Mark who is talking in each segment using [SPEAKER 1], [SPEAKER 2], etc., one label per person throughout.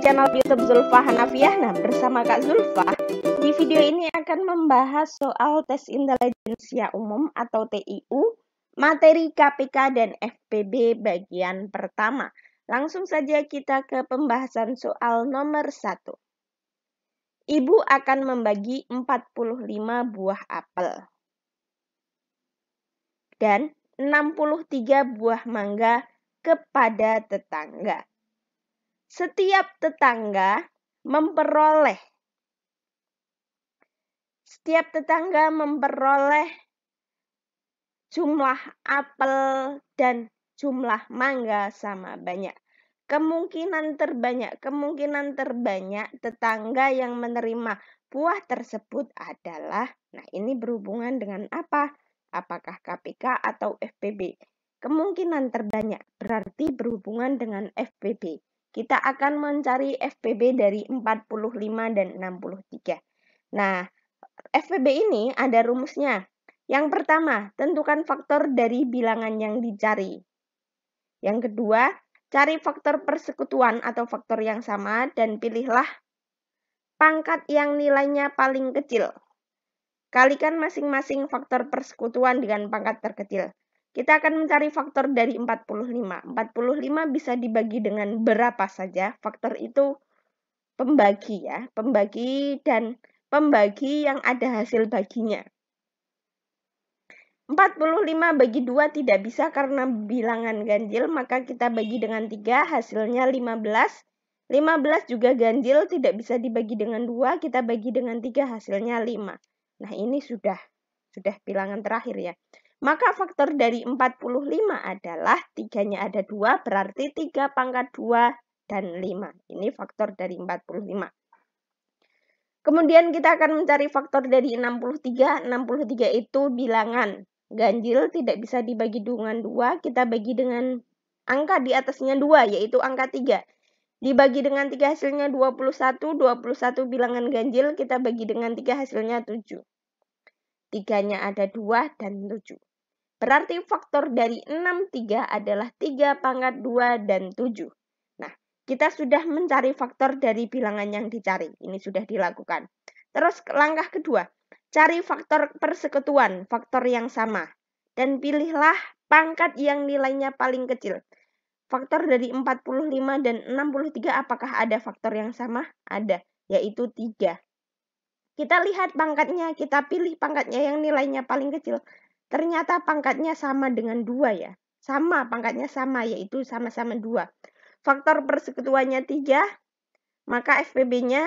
[SPEAKER 1] channel YouTube Zulfa Hanafiah. Nah, bersama Kak Zulfa, di video ini akan membahas soal tes intelijensia umum atau TIU, materi KPK dan FPB bagian pertama. Langsung saja kita ke pembahasan soal nomor 1. Ibu akan membagi 45 buah apel dan 63 buah mangga kepada tetangga. Setiap tetangga memperoleh jumlah apel dan jumlah mangga sama banyak. Kemungkinan terbanyak tetangga yang menerima buah tersebut adalah, nah ini berhubungan dengan apa? Apakah KPK atau FPB? Kemungkinan terbanyak berarti berhubungan dengan FPB. Kita akan mencari FPB dari 45 dan 63. Nah, FPB ini ada rumusnya. Yang pertama, tentukan faktor dari bilangan yang dicari. Yang kedua, cari faktor persekutuan atau faktor yang sama dan pilihlah pangkat yang nilainya paling kecil. Kalikan masing-masing faktor persekutuan dengan pangkat terkecil. Kita akan mencari faktor dari 45. 45 bisa dibagi dengan berapa saja. Faktor itu pembagi ya, pembagi yang ada hasil baginya. 45 bagi 2 tidak bisa karena bilangan ganjil, maka kita bagi dengan 3, hasilnya 15. 15 juga ganjil, tidak bisa dibagi dengan 2, kita bagi dengan 3, hasilnya 5. Nah, ini sudah bilangan terakhir ya. Maka faktor dari 45 adalah 3-nya ada 2, berarti 3 pangkat 2 dan 5. Ini faktor dari 45. Kemudian kita akan mencari faktor dari 63. 63 itu bilangan ganjil, tidak bisa dibagi dengan 2, kita bagi dengan angka di atasnya 2, yaitu angka 3. Dibagi dengan 3 hasilnya 21. 21 bilangan ganjil, kita bagi dengan 3 hasilnya 7. 3-nya ada 2 dan 7. Berarti faktor dari 63 adalah 3 pangkat 2 dan 7. Nah, kita sudah mencari faktor dari bilangan yang dicari. Ini sudah dilakukan. Terus langkah kedua, cari faktor persekutuan, faktor yang sama. Dan pilihlah pangkat yang nilainya paling kecil. Faktor dari 45 dan 63 apakah ada faktor yang sama? Ada, yaitu 3. Kita lihat pangkatnya, kita pilih pangkatnya yang nilainya paling kecil. Ternyata pangkatnya sama dengan 2 ya. Sama, pangkatnya sama, yaitu sama-sama 2. Faktor persekutuannya 3, maka FPB-nya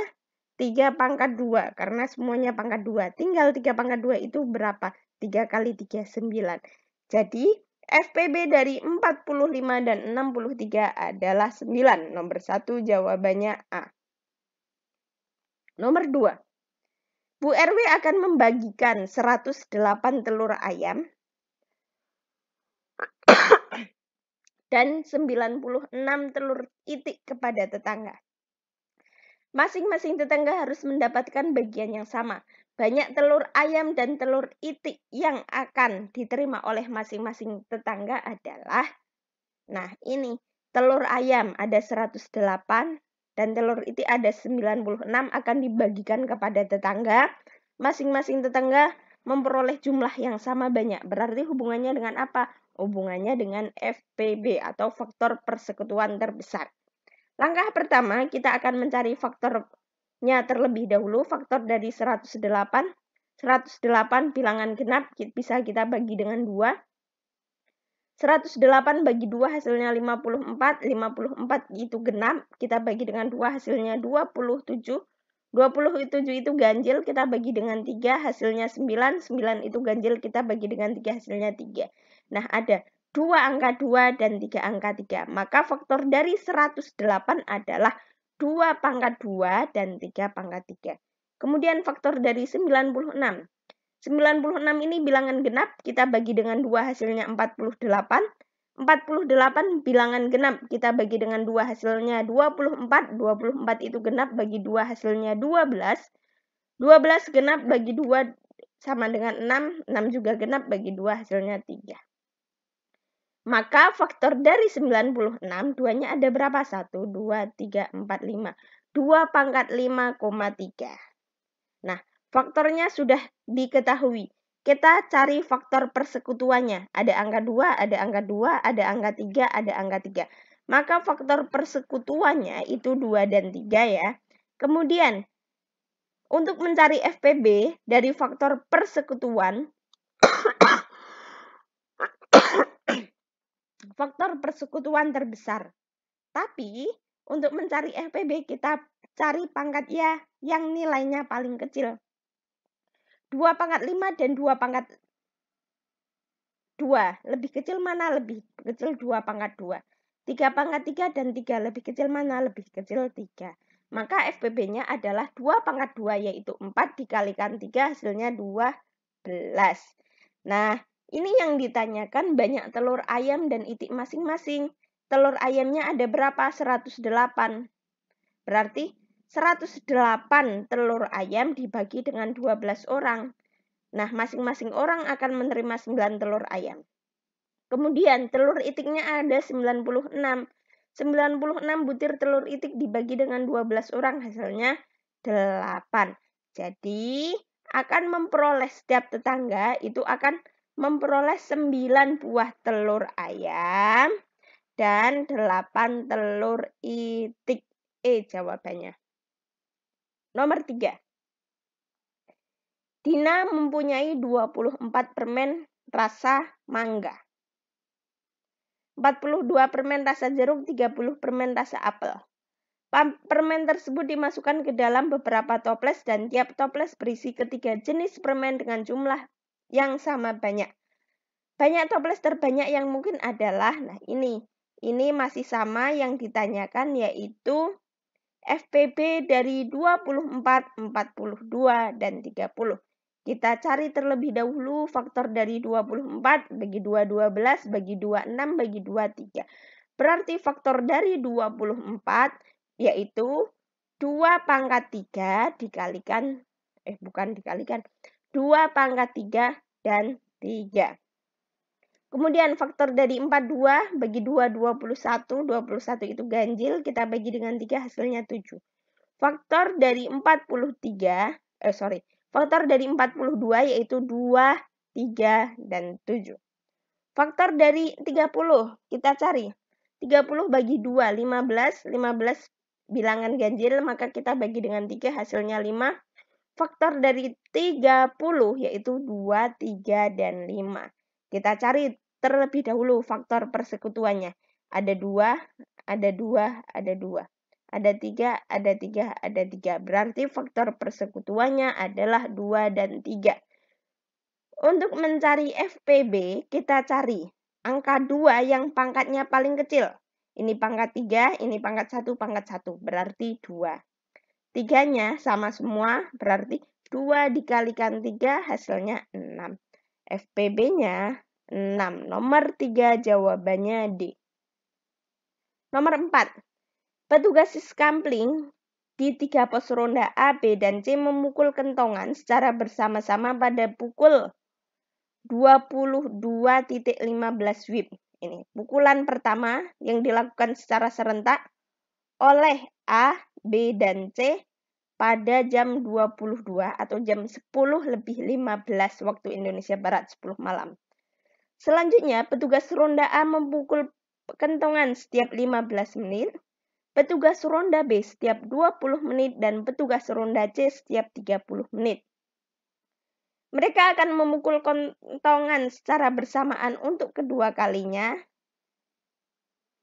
[SPEAKER 1] 3 pangkat 2, karena semuanya pangkat 2. Tinggal 3 pangkat 2 itu berapa? 3 kali 3, 9. Jadi, FPB dari 45 dan 63 adalah 9. Nomor 1 jawabannya A. Nomor 2. Bu RW akan membagikan 108 telur ayam dan 96 telur itik kepada tetangga. Masing-masing tetangga harus mendapatkan bagian yang sama. Banyak telur ayam dan telur itik yang akan diterima oleh masing-masing tetangga adalah, nah ini, telur ayam ada 108 dan telur itik ada 96 akan dibagikan kepada tetangga. Masing-masing tetangga memperoleh jumlah yang sama banyak. Berarti hubungannya dengan apa? Hubungannya dengan FPB atau faktor persekutuan terbesar. Langkah pertama, kita akan mencari faktornya terlebih dahulu. Faktor dari 108. 108 bilangan genap bisa kita bagi dengan 2. 108 bagi 2 hasilnya 54. 54 itu genap, kita bagi dengan 2 hasilnya 27. 27 itu ganjil, kita bagi dengan 3 hasilnya 9. 9 itu ganjil, kita bagi dengan 3 hasilnya 3. Nah, ada 2 angka 2 dan 3 angka 3. Maka faktor dari 108 adalah 2 pangkat 2 dan 3 pangkat 3. Kemudian faktor dari 96. 96 ini bilangan genap, kita bagi dengan 2 hasilnya 48. 48 bilangan genap, kita bagi dengan 2 hasilnya 24. 24 itu genap, bagi 2 hasilnya 12. 12 genap bagi 2 sama dengan 6. 6 juga genap, bagi 2 hasilnya 3. Maka faktor dari 96, 2-nya ada berapa? 1, 2, 3, 4, 5. 2 pangkat 5,3. Nah, faktornya sudah diketahui. Kita cari faktor persekutuannya. Ada angka 2, ada angka 2, ada angka 3, ada angka 3. Maka faktor persekutuannya itu 2 dan 3 ya. Kemudian, untuk mencari FPB dari faktor persekutuan, faktor persekutuan terbesar. Tapi, untuk mencari FPB kita cari pangkat ya yang nilainya paling kecil. 2 pangkat 5 dan 2 pangkat 2. Lebih kecil mana? Lebih kecil 2 pangkat 2. 3 pangkat 3 dan 3. Lebih kecil mana? Lebih kecil 3. Maka FPB-nya adalah 2 pangkat 2, yaitu 4 dikalikan 3 hasilnya 12. Nah, ini yang ditanyakan banyak telur ayam dan itik masing-masing. Telur ayamnya ada berapa? 108. Berarti 108 telur ayam dibagi dengan 12 orang. Nah, masing-masing orang akan menerima 9 telur ayam. Kemudian, telur itiknya ada 96. 96 butir telur itik dibagi dengan 12 orang, hasilnya 8. Jadi, akan memperoleh setiap tetangga itu akan memperoleh 9 buah telur ayam dan 8 telur itik. Jawabannya. Nomor 3. Dina mempunyai 24 permen rasa mangga, 42 permen rasa jeruk, 30 permen rasa apel. Permen tersebut dimasukkan ke dalam beberapa toples dan tiap toples berisi ketiga jenis permen dengan jumlah yang sama banyak. Banyak toples terbanyak yang mungkin adalah, nah ini masih sama yang ditanyakan, yaitu FPB dari 24, 42, dan 30. Kita cari terlebih dahulu faktor dari 24, bagi 2, 12, bagi 2, 6, bagi 2, 3. Berarti faktor dari 24 yaitu 2 pangkat 3 dikalikan, 2 pangkat 3 dan 3. Kemudian faktor dari 42 bagi 2, 21. 21 itu ganjil, kita bagi dengan 3 hasilnya 7. Faktor dari 42 yaitu 2, 3, dan 7. Faktor dari 30 kita cari. 30 bagi 2, 15. 15 bilangan ganjil, maka kita bagi dengan 3 hasilnya 5. Faktor dari 30 yaitu 2, 3, dan 5. Kita cari terlebih dahulu faktor persekutuannya. Ada 2, ada 2, ada 2. Ada 3, ada 3, ada 3. Berarti faktor persekutuannya adalah 2 dan 3. Untuk mencari FPB, kita cari angka 2 yang pangkatnya paling kecil. Ini pangkat 3, ini pangkat 1, pangkat 1. Berarti 2. 3-nya sama semua, berarti 2 dikalikan 3 hasilnya 6. FPB-nya 6. Nomor 3 jawabannya D. Nomor 4. Petugas siskampling di 3 pos ronda A, B, dan C memukul kentongan secara bersama-sama pada pukul 22.15 WIB. Ini pukulan pertama yang dilakukan secara serentak oleh A, B, dan C pada jam 22 atau jam 10:15 waktu Indonesia Barat, 10 malam. Selanjutnya, petugas ronda A memukul kentongan setiap 15 menit, petugas ronda B setiap 20 menit, dan petugas ronda C setiap 30 menit. Mereka akan memukul kentongan secara bersamaan untuk kedua kalinya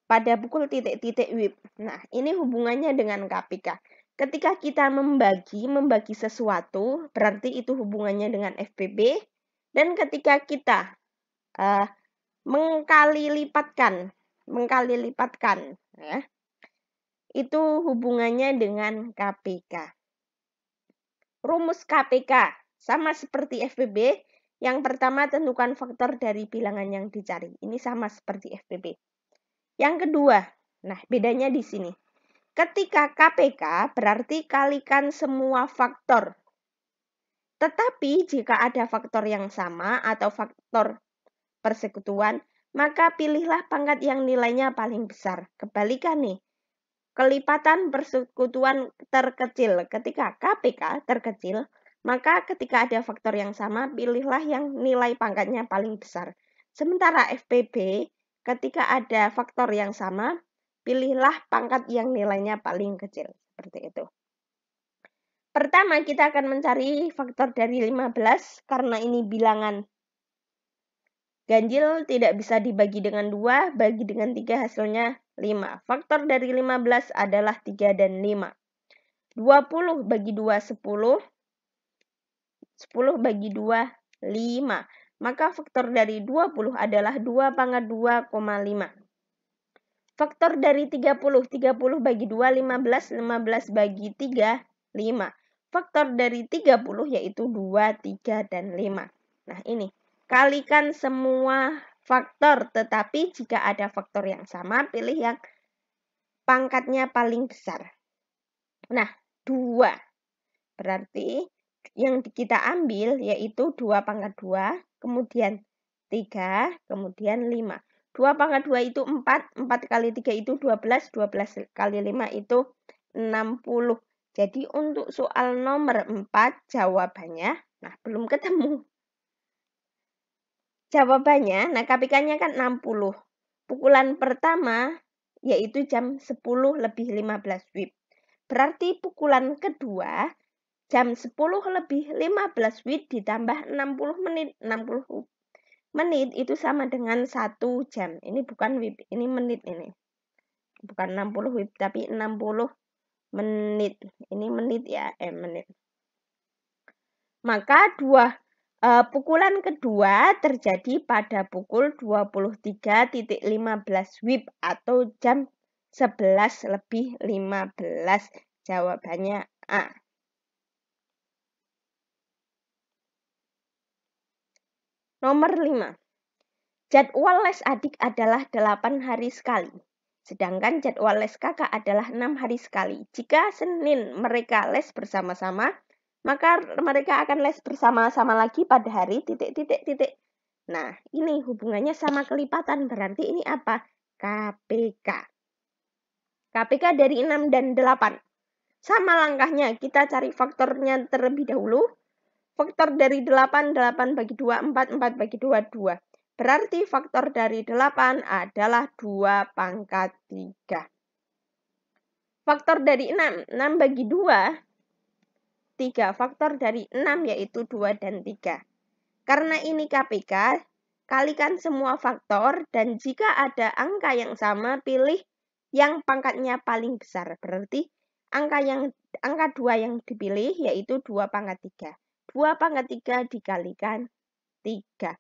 [SPEAKER 1] pada pukul titik-titik WIB. Nah, ini hubungannya dengan KPK. Ketika kita membagi sesuatu, berarti itu hubungannya dengan FPB. Dan ketika kita mengkali lipatkan, ya, itu hubungannya dengan KPK. Rumus KPK sama seperti FPB. Yang pertama, tentukan faktor dari bilangan yang dicari. Ini sama seperti FPB. Yang kedua, nah bedanya di sini. Ketika KPK berarti kalikan semua faktor. Tetapi jika ada faktor yang sama atau faktor persekutuan, maka pilihlah pangkat yang nilainya paling besar. Kebalikan nih, kelipatan persekutuan terkecil. Ketika KPK terkecil, maka ketika ada faktor yang sama, pilihlah yang nilai pangkatnya paling besar. Sementara FPB, ketika ada faktor yang sama, pilihlah pangkat yang nilainya paling kecil. Seperti itu. Pertama, kita akan mencari faktor dari 15 karena ini bilangan ganjil, tidak bisa dibagi dengan 2, bagi dengan 3 hasilnya 5. Faktor dari 15 adalah 3 dan 5. 20 bagi 2, 10. 10 bagi 2, 5. Maka faktor dari 20 adalah 2 pangkat 2,5. Faktor dari 30. 30 bagi 2, 15. 15 bagi 3, 5. Faktor dari 30 yaitu 2, 3, dan 5. Nah ini, kalikan semua faktor, tetapi jika ada faktor yang sama, pilih yang pangkatnya paling besar. Nah, 2. Berarti yang kita ambil yaitu 2 pangkat 2, kemudian 3, kemudian 5. 2 pangkat 2 itu 4, 4 kali 3 itu 12, 12 kali 5 itu 60. Jadi untuk soal nomor 4 jawabannya, nah belum ketemu. Jawabannya, nah KPK-nya kan 60. Pukulan pertama yaitu jam 10 lebih 15 WIB. Berarti pukulan kedua jam 10 lebih 15 WIB ditambah 60 menit. 60 menit itu sama dengan 1 jam. Ini bukan WIB, ini menit ini. Bukan 60 WIB, tapi 60 menit. Ini menit ya, menit. Maka pukulan kedua terjadi pada pukul 23.15 WIB atau jam 11 lebih 15. Jawabannya A. Nomor 5. Jadwal les adik adalah 8 hari sekali. Sedangkan jadwal les kakak adalah 6 hari sekali. Jika Senin mereka les bersama-sama, maka mereka akan les bersama-sama lagi pada hari ... Nah, ini hubungannya sama kelipatan. Berarti ini apa? KPK. KPK dari 6 dan 8. Sama langkahnya, kita cari faktornya terlebih dahulu. Faktor dari 8, 8 bagi 2, 4, 4 bagi 2, 2. Berarti faktor dari 8 adalah 2 pangkat 3. Faktor dari 6, 6 bagi 2, 3. Faktor dari 6 yaitu 2 dan 3. Karena ini KPK, kalikan semua faktor dan jika ada angka yang sama, pilih yang pangkatnya paling besar. Berarti angka 2 yang dipilih yaitu 2 pangkat 3. 2 pangkat 3 dikalikan 3.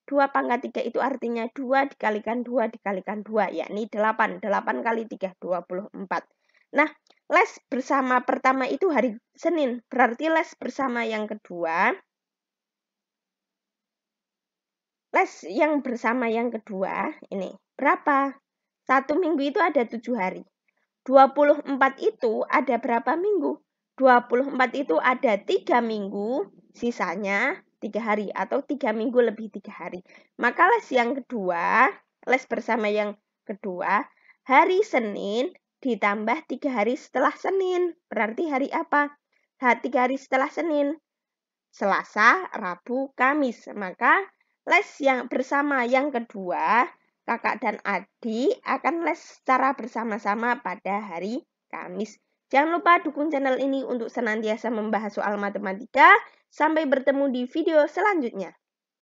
[SPEAKER 1] 2 pangkat 3 itu artinya 2 dikalikan 2 dikalikan 2, yakni 8. 8 kali 3, 24. Nah, les bersama pertama itu hari Senin. Berarti les bersama yang kedua. Les yang bersama yang kedua, ini berapa? 1 minggu itu ada 7 hari. 24 itu ada berapa minggu? 24 itu ada 3 minggu, sisanya 3 hari atau 3 minggu lebih 3 hari. Maka les yang kedua, les bersama yang kedua, hari Senin ditambah 3 hari setelah Senin. Berarti hari apa? 3 hari setelah Senin. Selasa, Rabu, Kamis. Maka les yang bersama yang kedua, kakak dan adik akan les secara bersama-sama pada hari Kamis. Jangan lupa dukung channel ini untuk senantiasa membahas soal matematika. Sampai bertemu di video selanjutnya.